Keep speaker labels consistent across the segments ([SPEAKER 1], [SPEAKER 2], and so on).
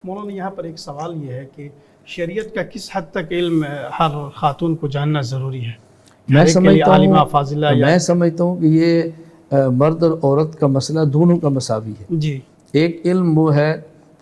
[SPEAKER 1] مولانا یہاں پر ایک سوال یہ ہے کہ شریعت کا کس حد تک علم ہر خاتون کو جاننا ضروری ہے؟
[SPEAKER 2] میں سمجھتا ہوں کہ یہ مرد اور عورت کا مسئلہ دونوں کا مساوی ہے۔
[SPEAKER 1] جی،
[SPEAKER 2] ایک علم وہ ہے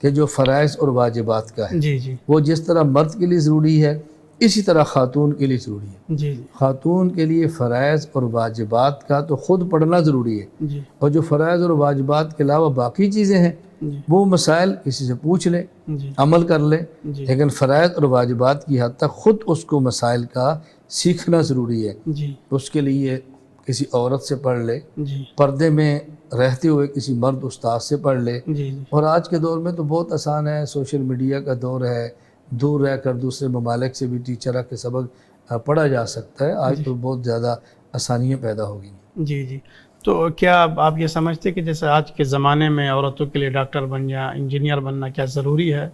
[SPEAKER 2] کہ جو فرائض اور واجبات کا ہے،
[SPEAKER 1] جی جی
[SPEAKER 2] وہ جس طرح مرد کے لیے ضروری ہے اسی طرح خاتون کے لیے ضروری ہے۔
[SPEAKER 1] جی جی
[SPEAKER 2] خاتون کے لیے فرائض اور واجبات کا تو خود پڑھنا ضروری ہے،
[SPEAKER 1] جی
[SPEAKER 2] اور جو فرائض اور واجبات کے علاوہ باقی چیزیں ہیں
[SPEAKER 1] جی
[SPEAKER 2] وہ مسائل کسی سے پوچھ لے،
[SPEAKER 1] جی
[SPEAKER 2] عمل کر لے،
[SPEAKER 1] جی
[SPEAKER 2] لیکن فرائض اور واجبات کی حد تک خود اس کو مسائل کا سیکھنا ضروری ہے۔
[SPEAKER 1] جی
[SPEAKER 2] اس کے لیے کسی عورت سے پڑھ لے،
[SPEAKER 1] جی
[SPEAKER 2] پردے میں رہتے ہوئے کسی مرد استاد سے پڑھ لے،
[SPEAKER 1] جی
[SPEAKER 2] اور آج کے دور میں تو بہت آسان ہے، سوشل میڈیا کا دور ہے، دور رہ کر دوسرے ممالک سے بھی ٹیچرہ کے سبق پڑھا جا سکتا ہے۔ آج تو بہت زیادہ آسانیاں پیدا ہو گئی ہیں۔
[SPEAKER 1] جی جی تو کیا آپ یہ سمجھتے کہ جیسے آج کے زمانے میں عورتوں کے لیے ڈاکٹر بن یا انجینئر بننا کیا ضروری ہے،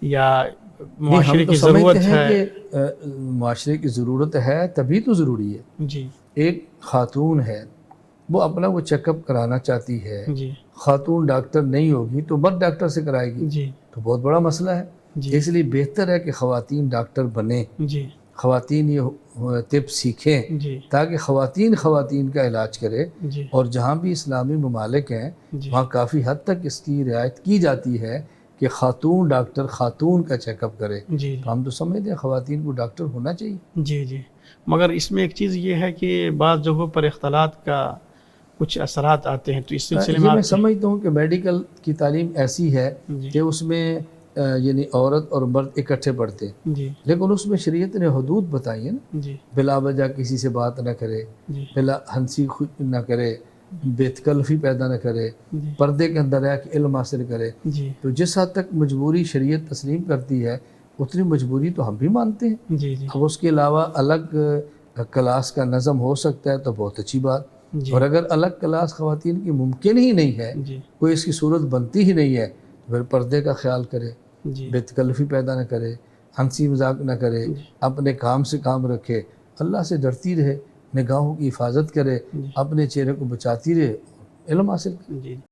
[SPEAKER 1] یا معاشرے کی ضرورت ہے؟
[SPEAKER 2] ہم تو سمجھتے ہیں کہ معاشرے کی ضرورت ہے، تبھی تو ضروری ہے۔
[SPEAKER 1] جی
[SPEAKER 2] ایک خاتون ہے، وہ اپنا وہ چیک اپ کرانا چاہتی ہے،
[SPEAKER 1] جی
[SPEAKER 2] خاتون ڈاکٹر نہیں ہوگی تو مرد ڈاکٹر سے کرائے گی،
[SPEAKER 1] جی
[SPEAKER 2] تو بہت بڑا مسئلہ ہے۔
[SPEAKER 1] جی
[SPEAKER 2] اس لیے بہتر ہے کہ خواتین ڈاکٹر بنیں،
[SPEAKER 1] جی
[SPEAKER 2] خواتین یہ طب سیکھیں،
[SPEAKER 1] جی
[SPEAKER 2] تاکہ خواتین کا علاج کرے۔
[SPEAKER 1] جی
[SPEAKER 2] اور جہاں بھی اسلامی ممالک ہیں
[SPEAKER 1] جی
[SPEAKER 2] وہاں کافی حد تک اس کی رعایت کی جاتی ہے کہ خاتون ڈاکٹر خاتون کا چیک اپ کرے،
[SPEAKER 1] جی
[SPEAKER 2] تو ہم تو سمجھتے ہیں خواتین کو ڈاکٹر ہونا چاہیے۔
[SPEAKER 1] جی جی مگر اس میں ایک چیز یہ ہے کہ بعض جگہوں پر اختلاط کا کچھ اثرات آتے ہیں، تو اس سلسلے میں
[SPEAKER 2] میں
[SPEAKER 1] آپ
[SPEAKER 2] سمجھتا ہوں کہ میڈیکل کی تعلیم ایسی ہے
[SPEAKER 1] جی
[SPEAKER 2] کہ اس میں یعنی عورت اور مرد اکٹھے پڑھتے ہیں،
[SPEAKER 1] جی
[SPEAKER 2] لیکن اس میں شریعت نے حدود بتائی ہیں نا،
[SPEAKER 1] جی
[SPEAKER 2] بلا وجہ کسی سے بات نہ کرے،
[SPEAKER 1] جی
[SPEAKER 2] بلا ہنسی نہ کرے، بے تکلفی پیدا نہ کرے،
[SPEAKER 1] جی
[SPEAKER 2] پردے کے اندر رہ کے علم حاصل کرے۔
[SPEAKER 1] جی
[SPEAKER 2] تو جس حد تک مجبوری شریعت تسلیم کرتی ہے اتنی مجبوری تو ہم بھی مانتے ہیں۔
[SPEAKER 1] جی جی
[SPEAKER 2] اب اس کے علاوہ الگ کلاس کا نظم ہو سکتا ہے تو بہت اچھی بات،
[SPEAKER 1] جی
[SPEAKER 2] اور اگر الگ کلاس خواتین کی ممکن ہی نہیں ہے،
[SPEAKER 1] جی
[SPEAKER 2] کوئی اس کی صورت بنتی ہی نہیں ہے، تو پھر پردے کا خیال کرے،
[SPEAKER 1] جی
[SPEAKER 2] بے تکلفی پیدا نہ کرے، ہنسی مذاق نہ کرے،
[SPEAKER 1] جی
[SPEAKER 2] اپنے کام سے کام رکھے، اللہ سے ڈرتی رہے، نگاہوں کی حفاظت کرے،
[SPEAKER 1] جی
[SPEAKER 2] اپنے چہرے کو بچاتی رہے، علم حاصل کرے۔
[SPEAKER 1] جی